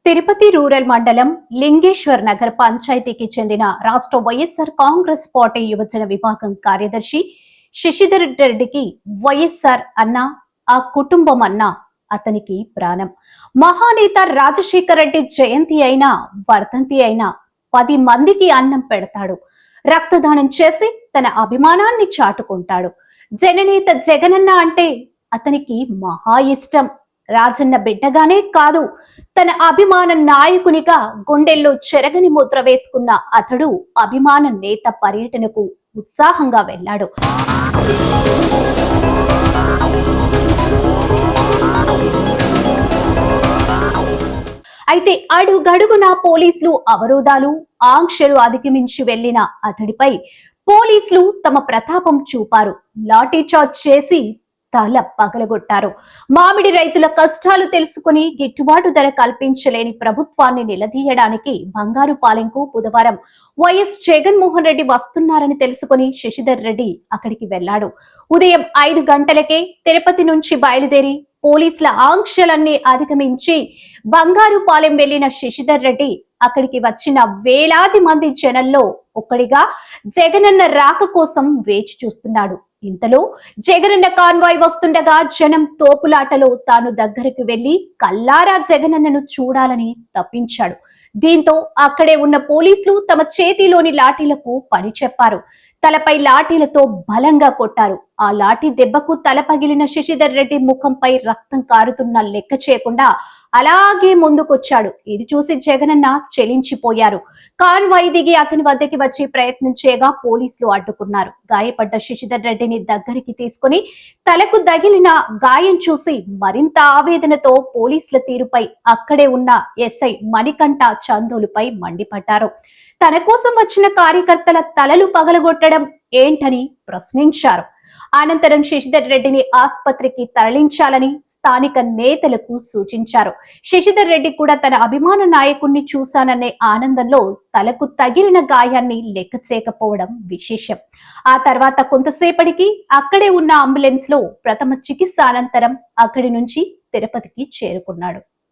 Tirupati rural మండలం లింగేశ్వర్ నగర్ పంచాయతీకి చెందిన రాష్ట్ర వైఎస్ఆర్ కాంగ్రెస్ పార్టీ యువజన విభాగం కార్యదర్శి శశిధర్ రెడ్డికి వైఎస్ఆర్ అన్న ఆ కుటుంబం అన్న అతనికి ప్రాణం. మహానేత రాజశేఖర రెడ్డి జయంతి అయినా వర్ధంతి అయినా 10 మందికి అన్నం పెడతాడు. రక్తదానం చేసి తన అభిమానాన్ని చాటుకుంటాడు. జననేత జగనన్న అంటే అతనికి మహా ఇష్టం. రాజన్న బిడ్డగానే కాదు, తన అభిమాన నాయకునిగా గుండెల్లో చెరగని ముద్ర వేసుకున్న అతడు అభిమాన నేత పర్యటనకు ఉత్సాహంగా వెళ్లాడు. అయితే అడుగడుగున పోలీసులు అవరోధాలు, ఆంక్షలు అధిగమించి వెళ్లిన అతడిపై పోలీసులు తమ ప్రతాపం చూపారు. లాఠీచార్జ్ చేసి తల పగలగొట్టారు. మామిడి రైతుల కష్టాలు తెలుసుకుని గిట్టుబాటు ధర కల్పించలేని ప్రభుత్వాన్ని నిలదీయడానికి బంగారుపాలెంకు బుధవారం వైఎస్ జగన్మోహన్ రెడ్డి వస్తున్నారని తెలుసుకుని శశిధర్ రెడ్డి అక్కడికి వెళ్లాడు. ఉదయం 5 గంటలకే తిరుపతి నుంచి బయలుదేరి పోలీసుల ఆంక్షలన్నీ అధిగమించి బంగారుపాలెం వెళ్లిన శశిధర్ రెడ్డి అక్కడికి వచ్చిన వేలాది మంది జనంలో ఒక్కడిగా జగనన్న రాక కోసం వేచి చూస్తున్నాడు. ఇంతలో జగనన్న కాన్వాయ్ వస్తుండగా జనం తోపులాటలో తాను దగ్గరికి వెళ్లి కల్లారా జగనన్నను చూడాలని తప్పించాడు. దీంతో అక్కడే ఉన్న పోలీసులు తమ చేతిలోని లాఠీలకు పని చెప్పారు. తలపై లాఠీలతో బలంగా కొట్టారు. ఆ లాఠీ దెబ్బకు తల పగిలిన శశిధర్ రెడ్డి ముఖంపై రక్తం కారుతున్నా లెక్క చేయకుండా అలాగే ముందుకొచ్చాడు. ఇది చూసి జగనన్న చెలించిపోయారు. కాన్వాయ్ దిగి అతని వద్దకి వచ్చి ప్రయత్నం చేయగా పోలీసులు అడ్డుకున్నారు. గాయపడ్డ శశిధర్ రెడ్డిని దగ్గరికి తీసుకుని తలకు తగిలిన గాయం చూసి మరింత ఆవేదనతో పోలీసుల తీరుపై అక్కడే ఉన్న ఎస్ఐ మణికంఠ చందోలుపై మండిపడ్డారు. తన కోసం వచ్చిన కార్యకర్తల తలలు పగలగొట్టడం ఏంటని ప్రశ్నించారు. అనంతరం శశిధర్ రెడ్డిని ఆసుపత్రికి తరలించాలని స్థానిక నేతలకు సూచించారు. శశిధర్ రెడ్డి కూడా తన అభిమాన నాయకుణ్ణి చూశాననే ఆనందంలో తలకు తగిలిన గాయాన్ని లెక్క చేయకపోవడం విశేషం. ఆ తర్వాత కొంతసేపటికి అక్కడే ఉన్న అంబులెన్స్ లో ప్రథమ చికిత్స అనంతరం అక్కడి నుంచి తిరుపతికి చేరుకున్నాడు.